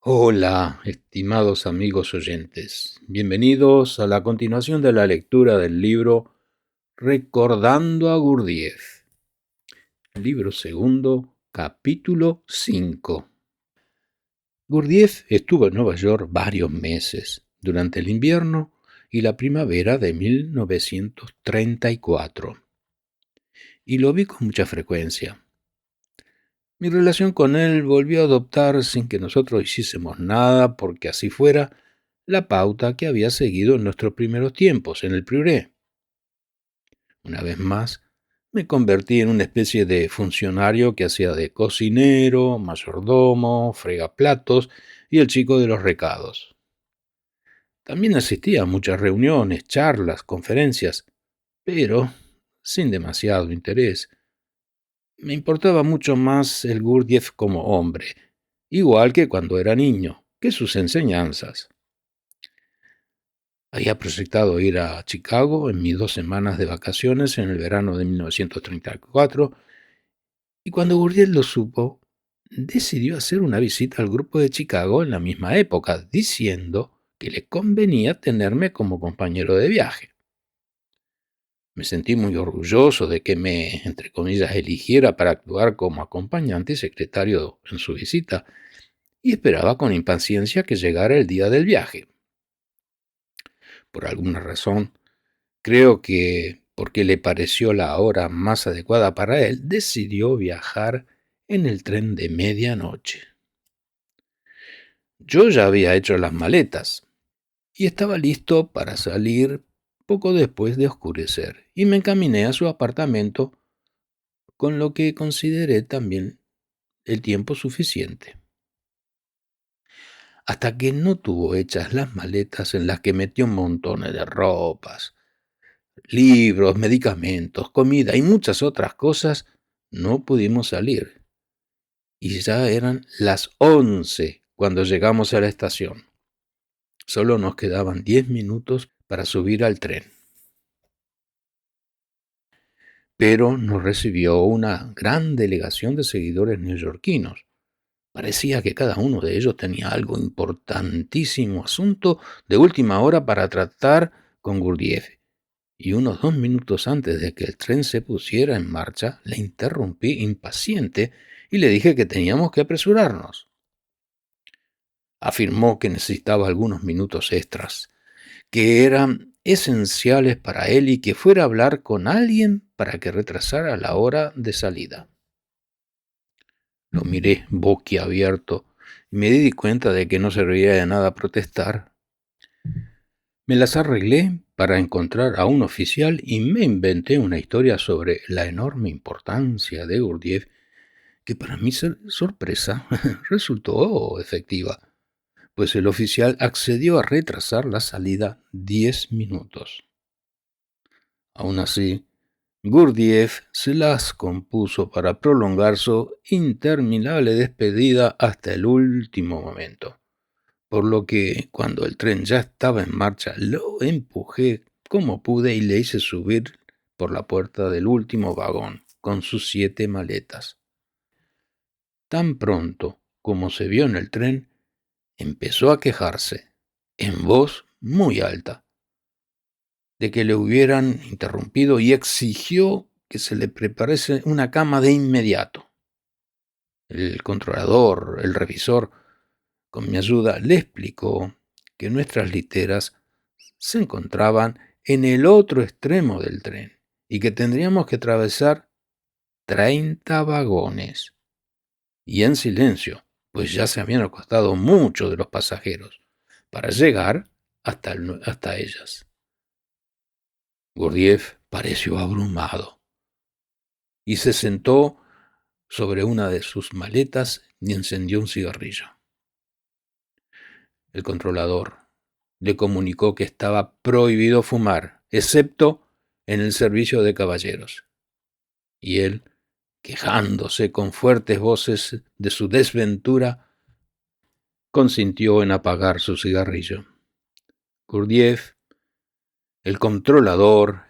Hola, estimados amigos oyentes. Bienvenidos a la continuación de la lectura del libro Recordando a Gurdjieff. Libro segundo, capítulo 5. Gurdjieff estuvo en Nueva York varios meses, durante el invierno y la primavera de 1934, y lo vi con mucha frecuencia. Mi relación con él volvió a adoptar, sin que nosotros hiciésemos nada, porque así fuera, la pauta que había seguido en nuestros primeros tiempos en el Prioré. Una vez más, me convertí en una especie de funcionario que hacía de cocinero, mayordomo, fregaplatos y el chico de los recados. También asistía a muchas reuniones, charlas, conferencias, pero sin demasiado interés. Me importaba mucho más el Gurdjieff como hombre, igual que cuando era niño, que sus enseñanzas. Había proyectado ir a Chicago en mis 2 semanas de vacaciones en el verano de 1934, y cuando Gurdjieff lo supo, decidió hacer una visita al grupo de Chicago en la misma época, diciendo que le convenía tenerme como compañero de viaje. Me sentí muy orgulloso de que me, entre comillas, eligiera para actuar como acompañante y secretario en su visita, y esperaba con impaciencia que llegara el día del viaje. Por alguna razón, creo que porque le pareció la hora más adecuada para él, decidió viajar en el tren de medianoche. Yo ya había hecho las maletas y estaba listo para salir poco después de oscurecer, y me encaminé a su apartamento, con lo que consideré también el tiempo suficiente. Hasta que no tuvo hechas las maletas, en las que metió montones de ropas, libros, medicamentos, comida y muchas otras cosas, no pudimos salir. Y ya eran las 11 cuando llegamos a la estación. Solo nos quedaban 10 minutos para subir al tren. Pero nos recibió una gran delegación de seguidores neoyorquinos. Parecía que cada uno de ellos tenía algo importantísimo, asunto de última hora para tratar con Gurdjieff. Y unos 2 minutos antes de que el tren se pusiera en marcha, le interrumpí impaciente y le dije que teníamos que apresurarnos. Afirmó que necesitaba algunos minutos extras, que eran esenciales para él, y que fuera a hablar con alguien para que retrasara la hora de salida. Lo miré boquiabierto y me di cuenta de que no serviría de nada protestar. Me las arreglé para encontrar a un oficial y me inventé una historia sobre la enorme importancia de Gurdjieff, que para mi sorpresa resultó efectiva, pues el oficial accedió a retrasar la salida 10 minutos. Aún así, Gurdjieff se las compuso para prolongar su interminable despedida hasta el último momento, por lo que, cuando el tren ya estaba en marcha, lo empujé como pude y le hice subir por la puerta del último vagón con sus 7 maletas. Tan pronto como se vio en el tren, empezó a quejarse, en voz muy alta, de que le hubieran interrumpido, y exigió que se le preparase una cama de inmediato. El controlador, el revisor, con mi ayuda, le explicó que nuestras literas se encontraban en el otro extremo del tren y que tendríamos que atravesar 30 vagones, y en silencio, pues ya se habían acostado muchos de los pasajeros, para llegar hasta ellas. Gurdjieff pareció abrumado y se sentó sobre una de sus maletas y encendió un cigarrillo. El controlador le comunicó que estaba prohibido fumar, excepto en el servicio de caballeros, y él, quejándose con fuertes voces de su desventura, consintió en apagar su cigarrillo. Gurdjieff, el controlador,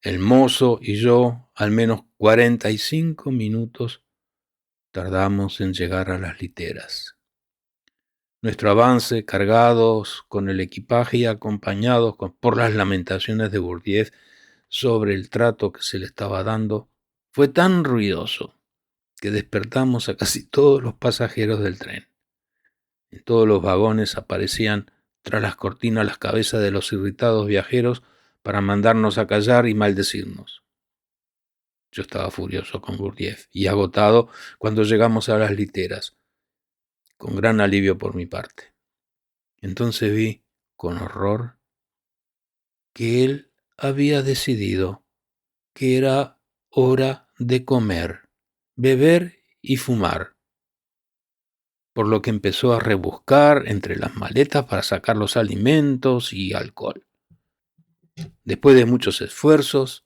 el mozo y yo, al menos 45 minutos tardamos en llegar a las literas. Nuestro avance, cargados con el equipaje y acompañados por las lamentaciones de Gurdjieff sobre el trato que se le estaba dando, fue tan ruidoso que despertamos a casi todos los pasajeros del tren. En todos los vagones aparecían tras las cortinas las cabezas de los irritados viajeros para mandarnos a callar y maldecirnos. Yo estaba furioso con Gurdjieff y agotado cuando llegamos a las literas, con gran alivio por mi parte. Entonces vi, con horror, que él había decidido que era hora de comer, beber y fumar, por lo que empezó a rebuscar entre las maletas para sacar los alimentos y alcohol. Después de muchos esfuerzos,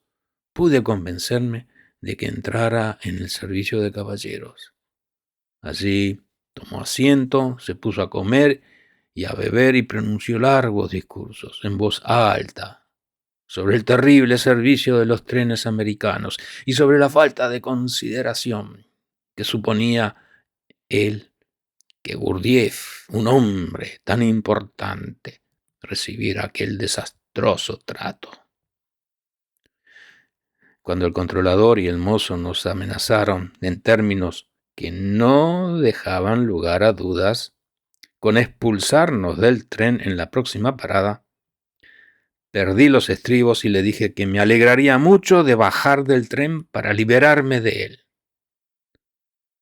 pude convencerme de que entrara en el servicio de caballeros. Allí tomó asiento, se puso a comer y a beber y pronunció largos discursos en voz alta sobre el terrible servicio de los trenes americanos y sobre la falta de consideración que suponía él que Gurdjieff, un hombre tan importante, recibiera aquel desastroso trato. Cuando el controlador y el mozo nos amenazaron en términos que no dejaban lugar a dudas con expulsarnos del tren en la próxima parada, perdí los estribos y le dije que me alegraría mucho de bajar del tren para liberarme de él.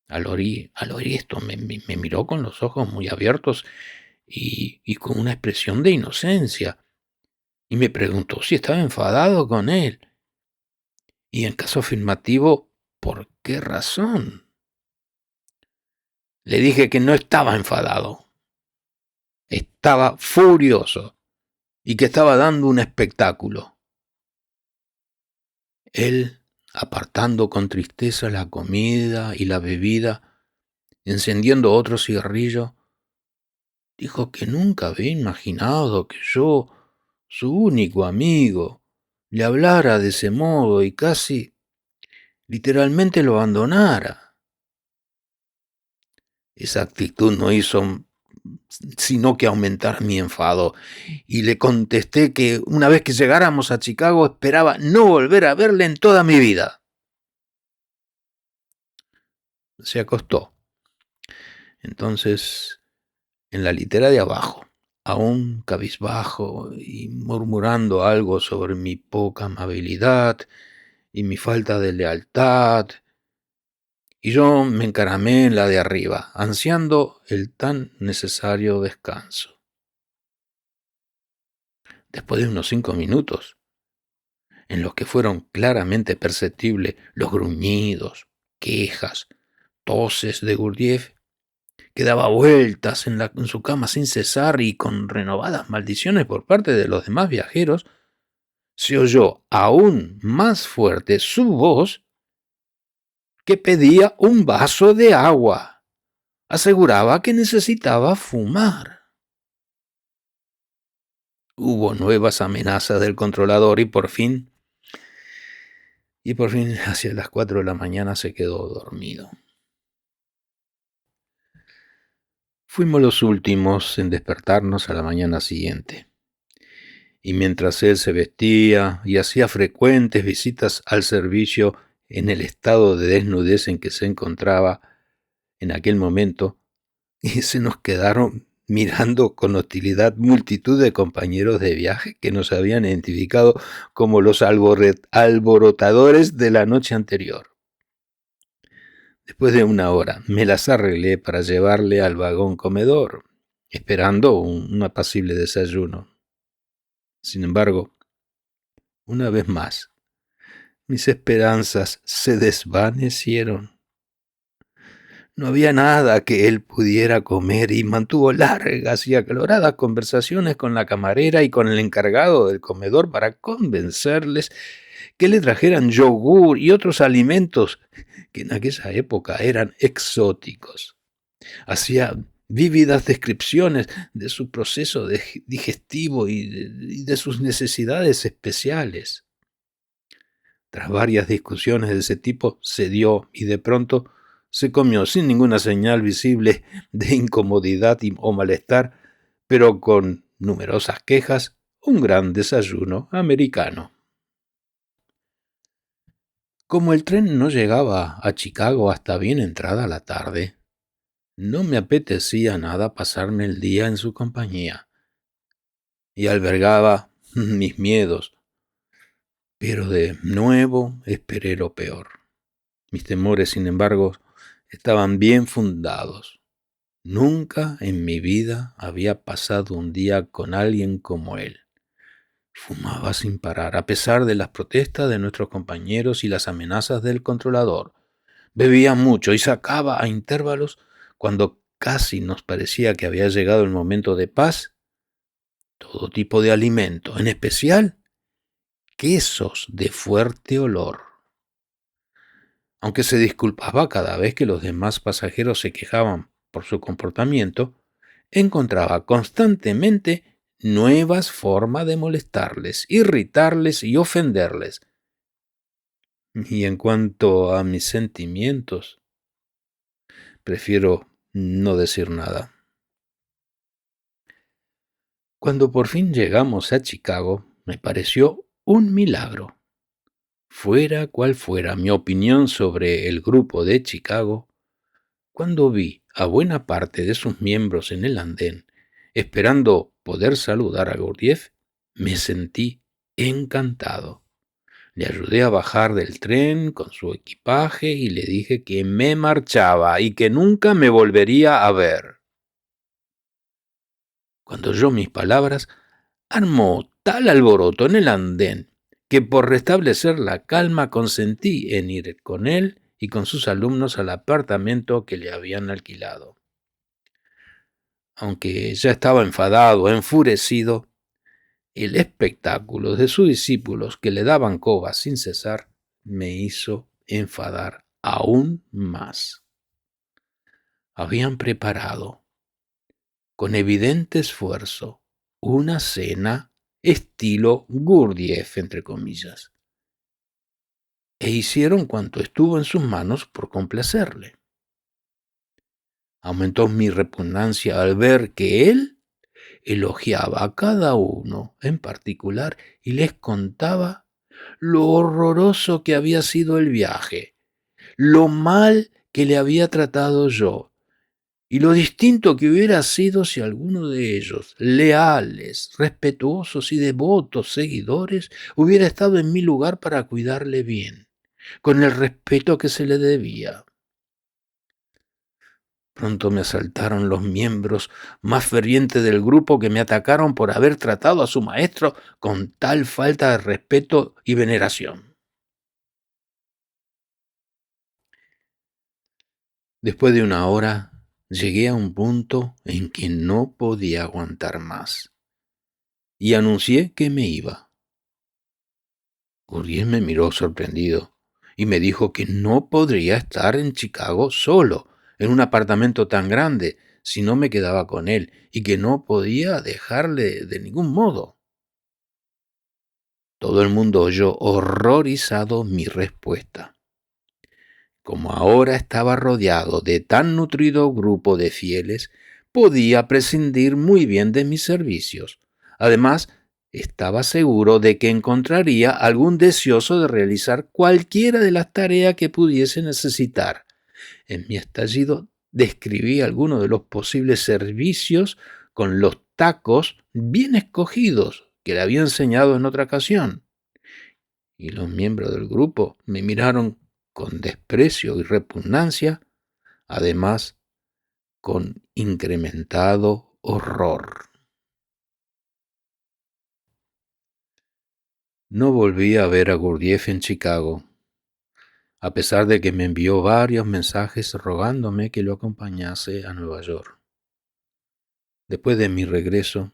Al oír esto me miró con los ojos muy abiertos y con una expresión de inocencia, y me preguntó si estaba enfadado con él, y en caso afirmativo, ¿por qué razón? Le dije que no estaba enfadado, estaba furioso y que estaba dando un espectáculo. Él, apartando con tristeza la comida y la bebida, encendiendo otro cigarrillo, dijo que nunca había imaginado que yo, su único amigo, le hablara de ese modo y casi literalmente lo abandonara. Esa actitud no hizo sino que aumentar mi enfado, y le contesté que una vez que llegáramos a Chicago esperaba no volver a verle en toda mi vida. Se acostó. Entonces, en la litera de abajo, aún cabizbajo y murmurando algo sobre mi poca amabilidad y mi falta de lealtad, y yo me encaramé en la de arriba, ansiando el tan necesario descanso. Después de unos 5 minutos, en los que fueron claramente perceptibles los gruñidos, quejas, toses de Gurdjieff, que daba vueltas en su cama sin cesar y con renovadas maldiciones por parte de los demás viajeros, se oyó aún más fuerte su voz que pedía un vaso de agua. Aseguraba que necesitaba fumar. Hubo nuevas amenazas del controlador y por fin, hacia las 4 de la mañana se quedó dormido. Fuimos los últimos en despertarnos a la mañana siguiente. Y mientras él se vestía y hacía frecuentes visitas al servicio en el estado de desnudez en que se encontraba en aquel momento, y se nos quedaron mirando con hostilidad multitud de compañeros de viaje que nos habían identificado como los alborotadores de la noche anterior. Después de una hora me las arreglé para llevarle al vagón comedor, esperando un apacible desayuno. Sin embargo, una vez más, mis esperanzas se desvanecieron. No había nada que él pudiera comer y mantuvo largas y acaloradas conversaciones con la camarera y con el encargado del comedor para convencerles que le trajeran yogur y otros alimentos que en aquella época eran exóticos. Hacía vívidas descripciones de su proceso digestivo y de sus necesidades especiales. Tras varias discusiones de ese tipo, cedió y de pronto se comió sin ninguna señal visible de incomodidad o malestar, pero con numerosas quejas, un gran desayuno americano. Como el tren no llegaba a Chicago hasta bien entrada la tarde, no me apetecía nada pasarme el día en su compañía y albergaba mis miedos, pero de nuevo esperé lo peor. Mis temores, sin embargo, estaban bien fundados. Nunca en mi vida había pasado un día con alguien como él. Fumaba sin parar, a pesar de las protestas de nuestros compañeros y las amenazas del controlador. Bebía mucho y sacaba a intervalos, cuando casi nos parecía que había llegado el momento de paz, todo tipo de alimento, en especial quesos de fuerte olor. Aunque se disculpaba cada vez que los demás pasajeros se quejaban por su comportamiento, encontraba constantemente nuevas formas de molestarles, irritarles y ofenderles. Y en cuanto a mis sentimientos, prefiero no decir nada. Cuando por fin llegamos a Chicago, me pareció un milagro. Fuera cual fuera mi opinión sobre el grupo de Chicago, cuando vi a buena parte de sus miembros en el andén, esperando poder saludar a Gurdjieff, me sentí encantado. Le ayudé a bajar del tren con su equipaje y le dije que me marchaba y que nunca me volvería a ver. Cuando oyó mis palabras, armó tal alboroto en el andén que por restablecer la calma consentí en ir con él y con sus alumnos al apartamento que le habían alquilado. Aunque ya estaba enfadado, enfurecido, el espectáculo de sus discípulos que le daban cobas sin cesar me hizo enfadar aún más. Habían preparado, con evidente esfuerzo, una cena estilo Gurdjieff, entre comillas, e hicieron cuanto estuvo en sus manos por complacerle. Aumentó mi repugnancia al ver que él elogiaba a cada uno en particular y les contaba lo horroroso que había sido el viaje, lo mal que le había tratado yo, y lo distinto que hubiera sido si alguno de ellos, leales, respetuosos y devotos seguidores, hubiera estado en mi lugar para cuidarle bien, con el respeto que se le debía. Pronto me asaltaron los miembros más fervientes del grupo, que me atacaron por haber tratado a su maestro con tal falta de respeto y veneración. Después de una hora, llegué a un punto en que no podía aguantar más y anuncié que me iba. Gurdjieff me miró sorprendido y me dijo que no podría estar en Chicago solo, en un apartamento tan grande, si no me quedaba con él, y que no podía dejarle de ningún modo. Todo el mundo oyó horrorizado mi respuesta. Como ahora estaba rodeado de tan nutrido grupo de fieles, podía prescindir muy bien de mis servicios. Además, estaba seguro de que encontraría algún deseoso de realizar cualquiera de las tareas que pudiese necesitar. En mi estallido describí algunos de los posibles servicios con los tacos bien escogidos que le había enseñado en otra ocasión. Y los miembros del grupo me miraron con desprecio y repugnancia, además con incrementado horror. No volví a ver a Gurdjieff en Chicago, a pesar de que me envió varios mensajes rogándome que lo acompañase a Nueva York. Después de mi regreso,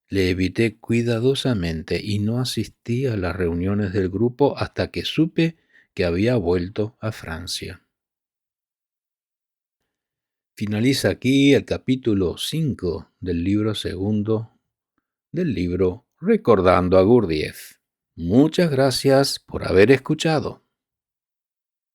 le evité cuidadosamente y no asistí a las reuniones del grupo hasta que supe que había vuelto a Francia. Finaliza aquí el capítulo 5 del libro segundo del libro Recordando a Gurdjieff. Muchas gracias por haber escuchado.